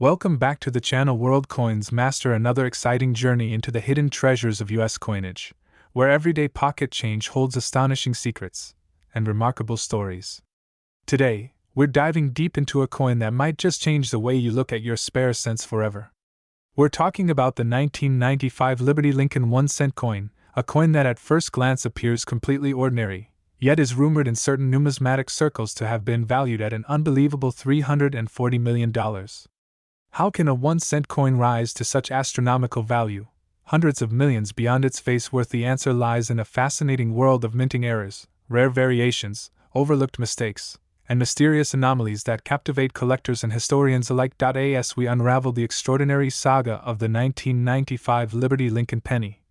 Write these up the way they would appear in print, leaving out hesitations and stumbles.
Welcome back to the channel. World Coins Master, another exciting journey into the hidden treasures of US coinage, where everyday pocket change holds astonishing secrets and remarkable stories. Today, we're diving deep into a coin that might just change the way you look at your spare cents forever. We're talking about the 1995 Liberty Lincoln 1-cent coin, a coin that at first glance appears completely ordinary, yet is rumored in certain numismatic circles to have been valued at an unbelievable $340 million. How can a 1-cent coin rise to such astronomical value, hundreds of millions beyond its face worth? The answer lies in a fascinating world of minting errors, rare variations, overlooked mistakes, and mysterious anomalies that captivate collectors and historians alike. As we unravel the extraordinary saga of the 1995 Liberty Lincoln penny,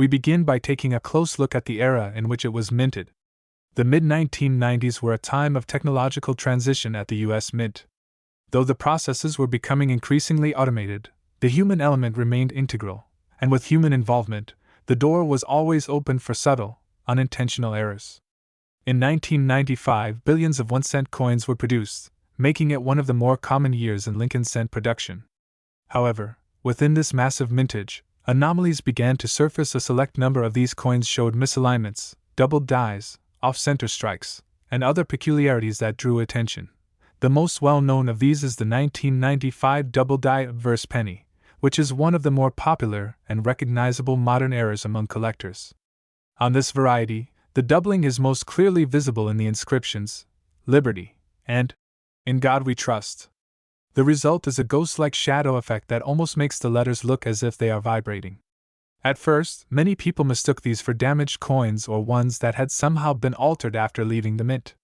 we begin by taking a close look at the era in which it was minted. The mid-1990s were a time of technological transition at the U.S. Mint. Though the processes were becoming increasingly automated, the human element remained integral, and with human involvement, the door was always open for subtle, unintentional errors. In 1995, billions of 1-cent coins were produced, making it one of the more common years in Lincoln cent production. However, within this massive mintage, anomalies began to surface. A select number of these coins showed misalignments, doubled dies, off-center strikes, and other peculiarities that drew attention. The most well-known of these is the 1995 double-die obverse penny, which is one of the more popular and recognizable modern errors among collectors. On this variety, the doubling is most clearly visible in the inscriptions, "Liberty," and "In God We Trust." The result is a ghost-like shadow effect that almost makes the letters look as if they are vibrating. At first, many people mistook these for damaged coins or ones that had somehow been altered after leaving the mint.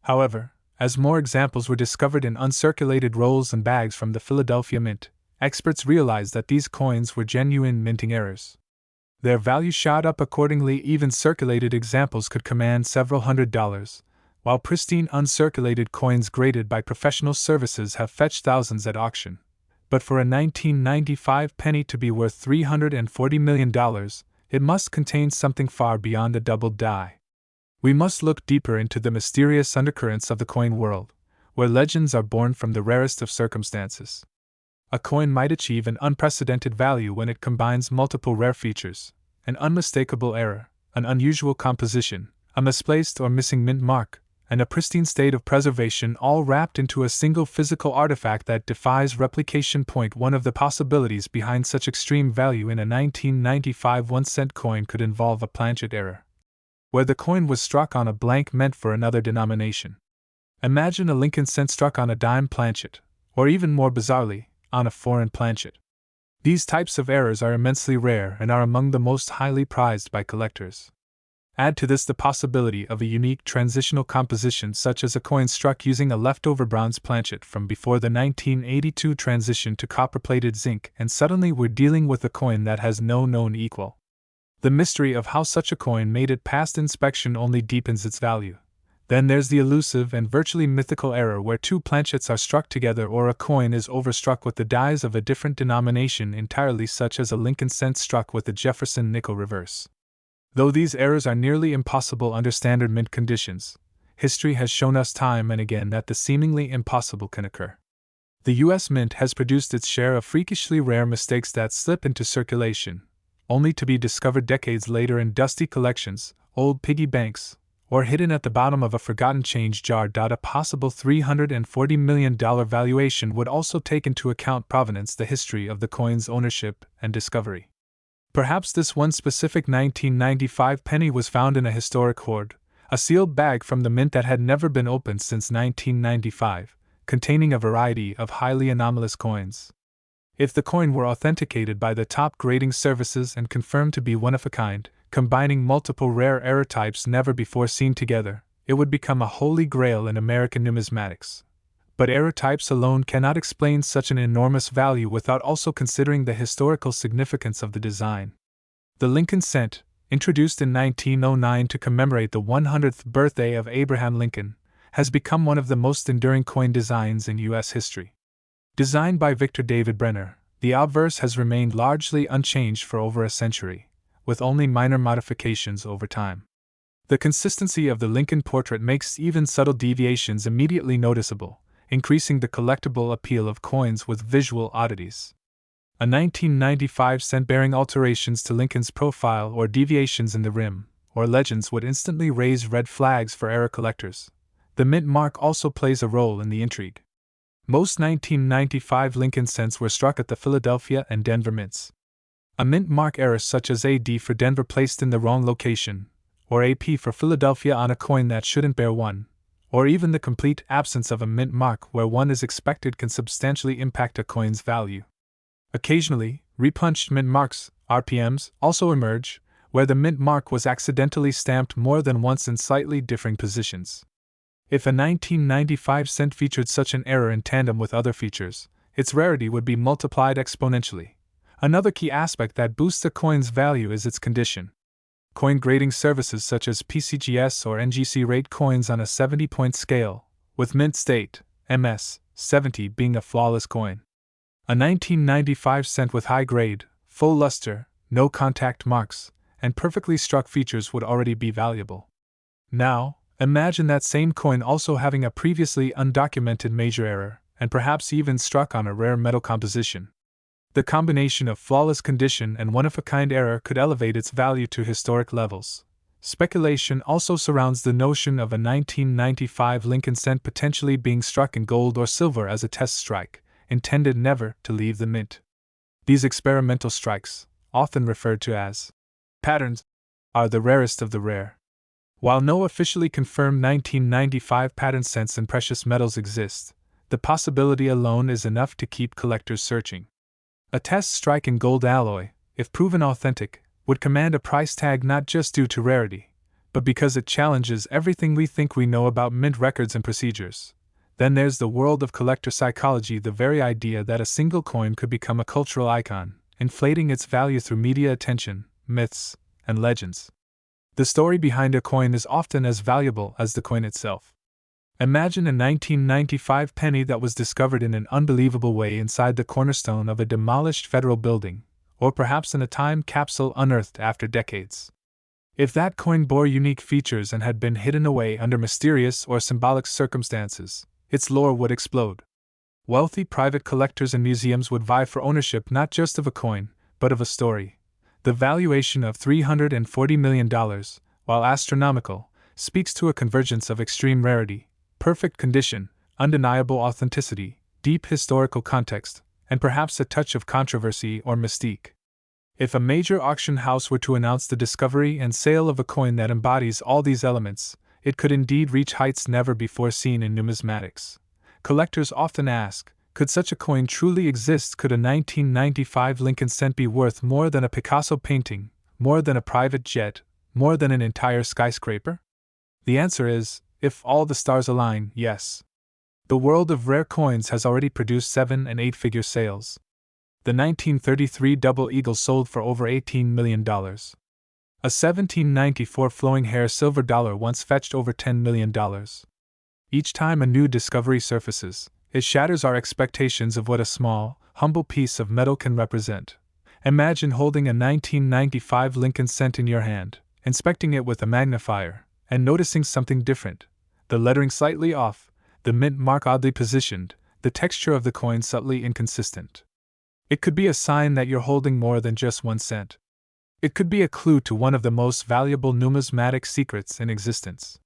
However, as more examples were discovered in uncirculated rolls and bags from the Philadelphia Mint, experts realized that these coins were genuine minting errors. Their value shot up accordingly. Even circulated examples could command several $100s, while pristine uncirculated coins graded by professional services have fetched thousands at auction. But for a 1995 penny to be worth $340 million, it must contain something far beyond a doubled die. We must look deeper into the mysterious undercurrents of the coin world, where legends are born from the rarest of circumstances. A coin might achieve an unprecedented value when it combines multiple rare features: an unmistakable error, an unusual composition, a misplaced or missing mint mark, and a pristine state of preservation, all wrapped into a single physical artifact that defies replication. One of the possibilities behind such extreme value in a 1995 1-cent coin could involve a planchet error, where the coin was struck on a blank meant for another denomination. Imagine a Lincoln cent struck on a dime planchet, or even more bizarrely, on a foreign planchet. These types of errors are immensely rare and are among the most highly prized by collectors. Add to this the possibility of a unique transitional composition, such as a coin struck using a leftover bronze planchet from before the 1982 transition to copper-plated zinc, and suddenly we're dealing with a coin that has no known equal. The mystery of how such a coin made it past inspection only deepens its value. Then there's the elusive and virtually mythical error where two planchets are struck together or a coin is overstruck with the dies of a different denomination entirely, such as a Lincoln cent struck with the Jefferson nickel reverse. Though these errors are nearly impossible under standard mint conditions, history has shown us time and again that the seemingly impossible can occur. The U.S. Mint has produced its share of freakishly rare mistakes that slip into circulation, only to be discovered decades later in dusty collections, old piggy banks, or hidden at the bottom of a forgotten change jar. A possible $340 million valuation would also take into account provenance, the history of the coin's ownership and discovery. Perhaps this one specific 1995 penny was found in a historic hoard, a sealed bag from the mint that had never been opened since 1995, containing a variety of highly anomalous coins. If the coin were authenticated by the top grading services and confirmed to be one of a kind, combining multiple rare error types never before seen together, it would become a holy grail in American numismatics. But error types alone cannot explain such an enormous value without also considering the historical significance of the design. The Lincoln cent, introduced in 1909 to commemorate the 100th birthday of Abraham Lincoln, has become one of the most enduring coin designs in U.S. history. Designed by Victor David Brenner, the obverse has remained largely unchanged for over a century, with only minor modifications over time. The consistency of the Lincoln portrait makes even subtle deviations immediately noticeable, increasing the collectible appeal of coins with visual oddities. A 1995 cent bearing alterations to Lincoln's profile or deviations in the rim, or legends would instantly raise red flags for era collectors. The mint mark also plays a role in the intrigue. Most 1995 Lincoln cents were struck at the Philadelphia and Denver mints. A mint mark error such as AD for Denver placed in the wrong location, or AP for Philadelphia on a coin that shouldn't bear one, or even the complete absence of a mint mark where one is expected can substantially impact a coin's value. Occasionally, repunched mint marks, RPMs, also emerge, where the mint mark was accidentally stamped more than once in slightly differing positions. If a 1995 cent featured such an error in tandem with other features, its rarity would be multiplied exponentially. Another key aspect that boosts a coin's value is its condition. Coin grading services such as PCGS or NGC rate coins on a 70-point scale, with mint state, MS, 70 being a flawless coin. A 1995 cent with high grade, full luster, no contact marks, and perfectly struck features would already be valuable. Now, imagine that same coin also having a previously undocumented major error, and perhaps even struck on a rare metal composition. The combination of flawless condition and one-of-a-kind error could elevate its value to historic levels. Speculation also surrounds the notion of a 1995 Lincoln cent potentially being struck in gold or silver as a test strike, intended never to leave the mint. These experimental strikes, often referred to as patterns, are the rarest of the rare. While no officially confirmed 1995 pattern cents in precious metals exist, the possibility alone is enough to keep collectors searching. A test strike in gold alloy, if proven authentic, would command a price tag not just due to rarity, but because it challenges everything we think we know about mint records and procedures. Then there's the world of collector psychology, the very idea that a single coin could become a cultural icon, inflating its value through media attention, myths, and legends. The story behind a coin is often as valuable as the coin itself. Imagine a 1995 penny that was discovered in an unbelievable way inside the cornerstone of a demolished federal building, or perhaps in a time capsule unearthed after decades. If that coin bore unique features and had been hidden away under mysterious or symbolic circumstances, its lore would explode. Wealthy private collectors and museums would vie for ownership not just of a coin, but of a story. The valuation of $340 million, while astronomical, speaks to a convergence of extreme rarity, perfect condition, undeniable authenticity, deep historical context, and perhaps a touch of controversy or mystique. If a major auction house were to announce the discovery and sale of a coin that embodies all these elements, it could indeed reach heights never before seen in numismatics. Collectors often ask, could such a coin truly exist? Could a 1995 Lincoln cent be worth more than a Picasso painting, more than a private jet, more than an entire skyscraper? The answer is, if all the stars align, yes. The world of rare coins has already produced 7- and 8-figure sales. The 1933 Double Eagle sold for over $18 million. A 1794 flowing hair silver dollar once fetched over $10 million. Each time a new discovery surfaces, it shatters our expectations of what a small, humble piece of metal can represent. Imagine holding a 1995 Lincoln cent in your hand, inspecting it with a magnifier, and noticing something different. The lettering slightly off, the mint mark oddly positioned, the texture of the coin subtly inconsistent. It could be a sign that you're holding more than just 1 cent. It could be a clue to one of the most valuable numismatic secrets in existence.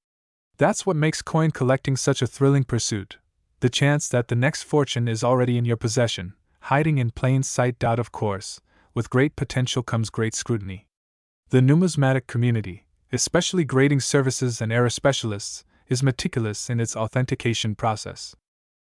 That's what makes coin collecting such a thrilling pursuit. The chance that the next fortune is already in your possession, hiding in plain sight. Of course, with great potential comes great scrutiny. The numismatic community, especially grading services and error specialists, is meticulous in its authentication process.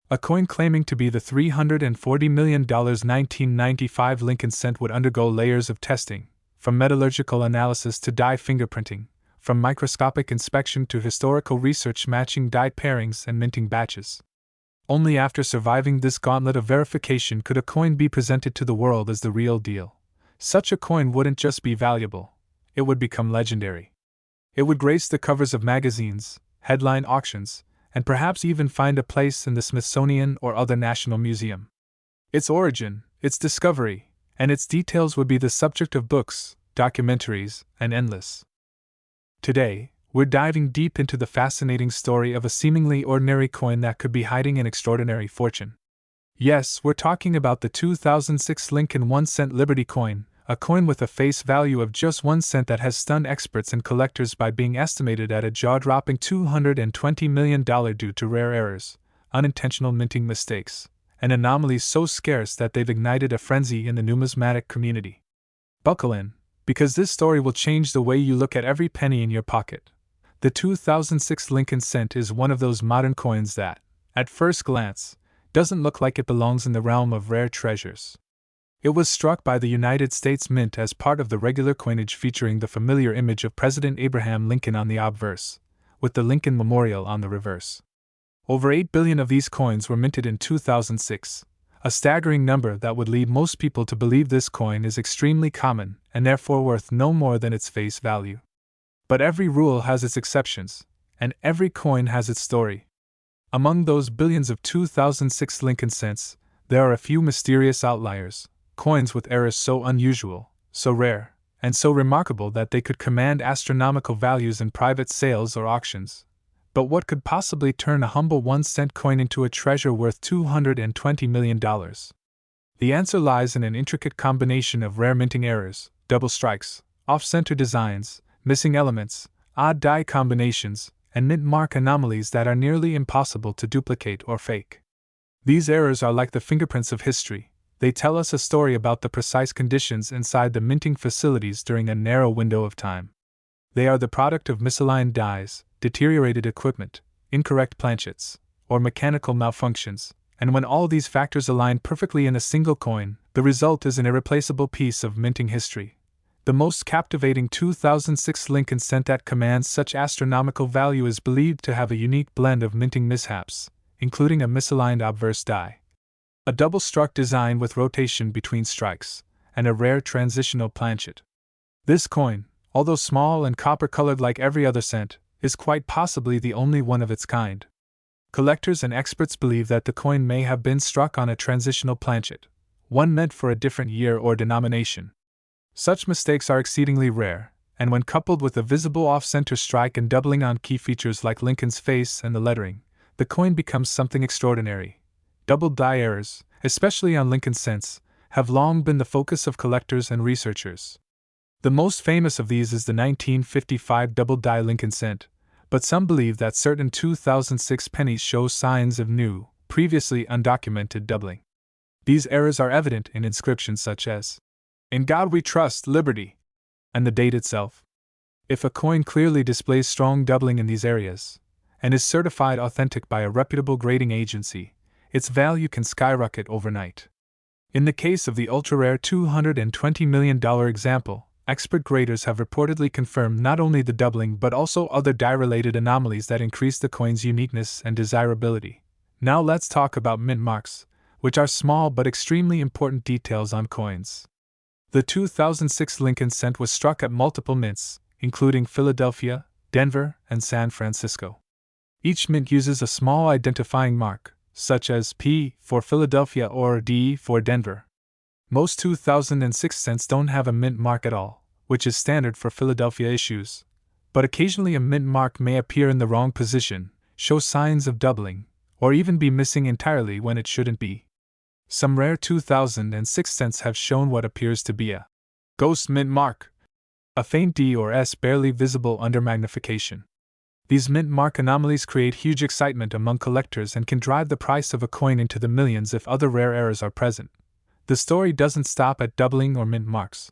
A coin claiming to be the $340 million 1995 Lincoln cent would undergo layers of testing, from metallurgical analysis to die fingerprinting, from microscopic inspection to historical research matching die pairings and minting batches. Only after surviving this gauntlet of verification could a coin be presented to the world as the real deal. Such a coin wouldn't just be valuable, it would become legendary. It would grace the covers of magazines, headline auctions, and perhaps even find a place in the Smithsonian or other national museum. Its origin, its discovery, and its details would be the subject of books, documentaries, and endless. Today, we're diving deep into the fascinating story of a seemingly ordinary coin that could be hiding an extraordinary fortune. Yes, we're talking about the 2006 Lincoln 1-cent Liberty coin, a coin with a face value of just 1 cent that has stunned experts and collectors by being estimated at a jaw-dropping $220 million due to rare errors, unintentional minting mistakes, and anomalies so scarce that they've ignited a frenzy in the numismatic community. Buckle in, because this story will change the way you look at every penny in your pocket. The 2006 Lincoln cent is one of those modern coins that, at first glance, doesn't look like it belongs in the realm of rare treasures. It was struck by the United States Mint as part of the regular coinage featuring the familiar image of President Abraham Lincoln on the obverse, with the Lincoln Memorial on the reverse. Over 8 billion of these coins were minted in 2006, a staggering number that would lead most people to believe this coin is extremely common and therefore worth no more than its face value. But every rule has its exceptions, and every coin has its story. Among those billions of 2006 Lincoln cents, there are a few mysterious outliers, coins with errors so unusual, so rare, and so remarkable that they could command astronomical values in private sales or auctions. But what could possibly turn a humble 1-cent coin into a treasure worth $220 million? The answer lies in an intricate combination of rare minting errors, double strikes, off-center designs, missing elements, odd die combinations, and mint mark anomalies that are nearly impossible to duplicate or fake. These errors are like the fingerprints of history. They tell us a story about the precise conditions inside the minting facilities during a narrow window of time. They are the product of misaligned dies, deteriorated equipment, incorrect planchets, or mechanical malfunctions, and when all these factors align perfectly in a single coin, the result is an irreplaceable piece of minting history. The most captivating 2006 Lincoln cent that commands such astronomical value is believed to have a unique blend of minting mishaps, including a misaligned obverse die, a double-struck design with rotation between strikes, and a rare transitional planchet. This coin, although small and copper-colored like every other cent, is quite possibly the only one of its kind. Collectors and experts believe that the coin may have been struck on a transitional planchet, one meant for a different year or denomination. Such mistakes are exceedingly rare, and when coupled with a visible off-center strike and doubling on key features like Lincoln's face and the lettering, the coin becomes something extraordinary. Double die errors, especially on Lincoln cents, have long been the focus of collectors and researchers. The most famous of these is the 1955 double die Lincoln cent, but some believe that certain 2006 pennies show signs of new, previously undocumented doubling. These errors are evident in inscriptions such as, "In God We Trust, Liberty," and the date itself. If a coin clearly displays strong doubling in these areas, and is certified authentic by a reputable grading agency, its value can skyrocket overnight. In the case of the ultra-rare $220 million example, expert graders have reportedly confirmed not only the doubling but also other die-related anomalies that increase the coin's uniqueness and desirability. Now let's talk about mint marks, which are small but extremely important details on coins. The 2006 Lincoln cent was struck at multiple mints, including Philadelphia, Denver, and San Francisco. Each mint uses a small identifying mark, such as P for Philadelphia or D for Denver. Most 2006 cents don't have a mint mark at all, which is standard for Philadelphia issues, but occasionally a mint mark may appear in the wrong position, show signs of doubling, or even be missing entirely when it shouldn't be. Some rare 2006 cents have shown what appears to be a ghost mint mark, a faint D or S barely visible under magnification. These mint mark anomalies create huge excitement among collectors and can drive the price of a coin into the millions if other rare errors are present. The story doesn't stop at doubling or mint marks.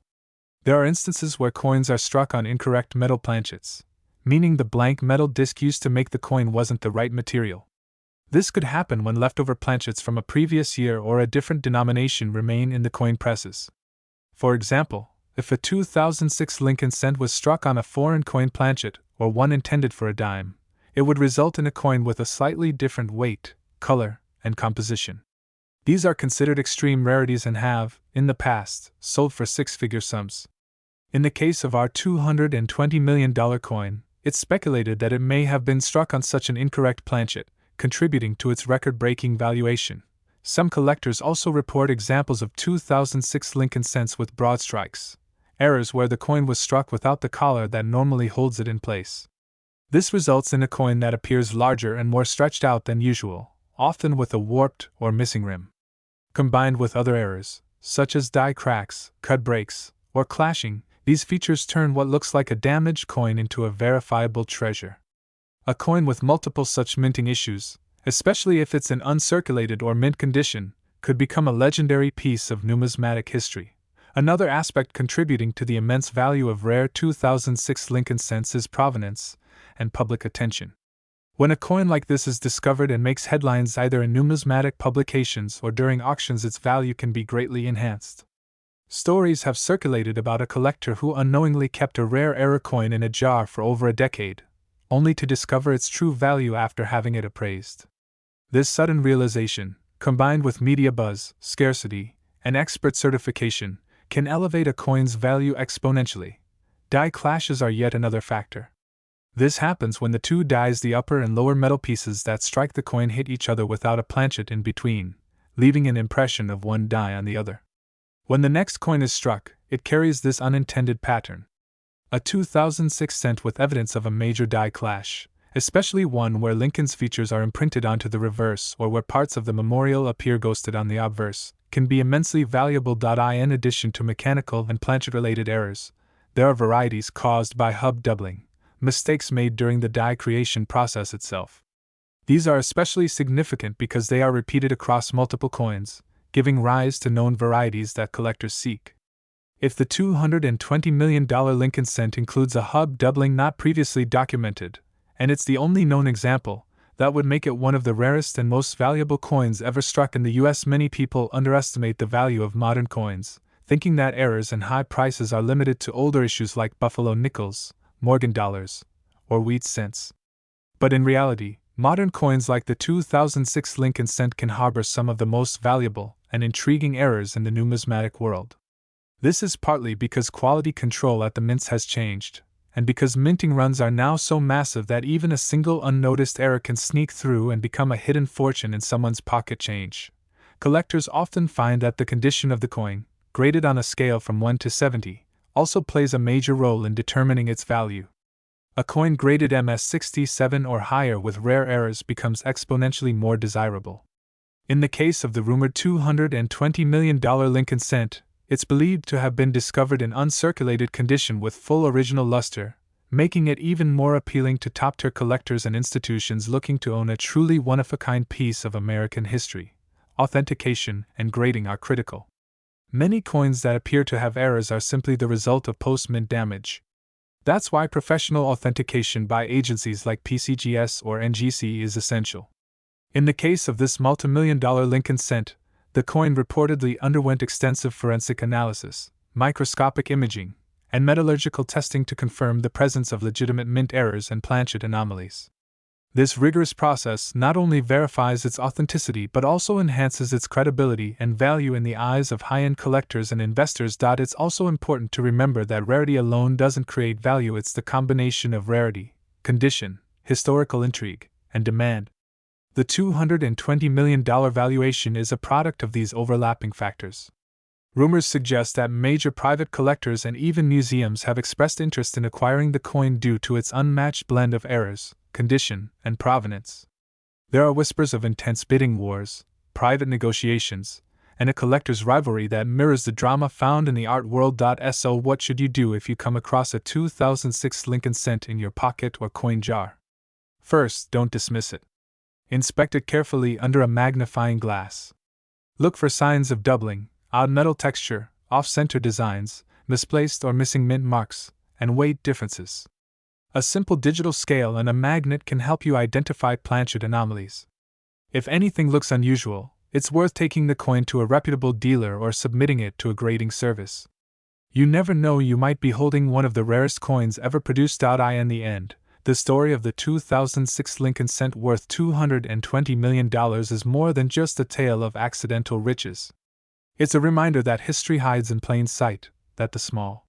There are instances where coins are struck on incorrect metal planchets, meaning the blank metal disc used to make the coin wasn't the right material. This could happen when leftover planchets from a previous year or a different denomination remain in the coin presses. For example, if a 2006 Lincoln cent was struck on a foreign coin planchet, or one intended for a dime, it would result in a coin with a slightly different weight, color, and composition. These are considered extreme rarities and have, in the past, sold for six-figure sums. In the case of our $220 million coin, it's speculated that it may have been struck on such an incorrect planchet, contributing to its record-breaking valuation. Some collectors also report examples of 2006 Lincoln cents with broad strikes, errors where the coin was struck without the collar that normally holds it in place. This results in a coin that appears larger and more stretched out than usual, often with a warped or missing rim. Combined with other errors, such as die cracks, cut breaks, or clashing, these features turn what looks like a damaged coin into a verifiable treasure. A coin with multiple such minting issues, especially if it's in uncirculated or mint condition, could become a legendary piece of numismatic history. Another aspect contributing to the immense value of rare 2006 Lincoln cents is provenance and public attention. When a coin like this is discovered and makes headlines either in numismatic publications or during auctions, its value can be greatly enhanced. Stories have circulated about a collector who unknowingly kept a rare error coin in a jar for over a decade, only to discover its true value after having it appraised. This sudden realization, combined with media buzz, scarcity, and expert certification, can elevate a coin's value exponentially. Die clashes are yet another factor. This happens when the two dies, the upper and lower metal pieces that strike the coin, hit each other without a planchet in between, leaving an impression of one die on the other. When the next coin is struck, it carries this unintended pattern. A 2006 cent with evidence of a major die clash, especially one where Lincoln's features are imprinted onto the reverse or where parts of the memorial appear ghosted on the obverse, can be immensely valuable. In addition to mechanical and planchet-related errors, there are varieties caused by hub doubling, mistakes made during the die creation process itself. These are especially significant because they are repeated across multiple coins, giving rise to known varieties that collectors seek. If the $220 million Lincoln cent includes a hub doubling not previously documented, and it's the only known example, that would make it one of the rarest and most valuable coins ever struck in the US. Many people underestimate the value of modern coins, thinking that errors and high prices are limited to older issues like Buffalo nickels, Morgan dollars, or wheat cents. But in reality, modern coins like the 2006 Lincoln cent can harbor some of the most valuable and intriguing errors in the numismatic world. This is partly because quality control at the mints has changed, and because minting runs are now so massive that even a single unnoticed error can sneak through and become a hidden fortune in someone's pocket change. Collectors often find that the condition of the coin, graded on a scale from 1 to 70, also plays a major role in determining its value. A coin graded MS67 or higher with rare errors becomes exponentially more desirable. In the case of the rumored $220 million Lincoln cent, it's believed to have been discovered in uncirculated condition with full original luster, making it even more appealing to top-tier collectors and institutions looking to own a truly one-of-a-kind piece of American history. Authentication and grading are critical. Many coins that appear to have errors are simply the result of post-mint damage. That's why professional authentication by agencies like PCGS or NGC is essential. In the case of this multi-million-dollar Lincoln cent, the coin reportedly underwent extensive forensic analysis, microscopic imaging, and metallurgical testing to confirm the presence of legitimate mint errors and planchet anomalies. This rigorous process not only verifies its authenticity but also enhances its credibility and value in the eyes of high-end collectors and investors. It's also important to remember that rarity alone doesn't create value, it's the combination of rarity, condition, historical intrigue, and demand. The $220 million valuation is a product of these overlapping factors. Rumors suggest that major private collectors and even museums have expressed interest in acquiring the coin due to its unmatched blend of errors, condition, and provenance. There are whispers of intense bidding wars, private negotiations, and a collector's rivalry that mirrors the drama found in the art world. So what should you do if you come across a 2006 Lincoln cent in your pocket or coin jar? First, don't dismiss it. Inspect it carefully under a magnifying glass. Look for signs of doubling, odd metal texture, off-center designs, misplaced or missing mint marks, and weight differences. A simple digital scale and a magnet can help you identify planchet anomalies. If anything looks unusual, it's worth taking the coin to a reputable dealer or submitting it to a grading service. You never know, you might be holding one of the rarest coins ever produced. In the end, the story of the 2006 Lincoln cent worth $220 million is more than just a tale of accidental riches. It's a reminder that history hides in plain sight, that the small,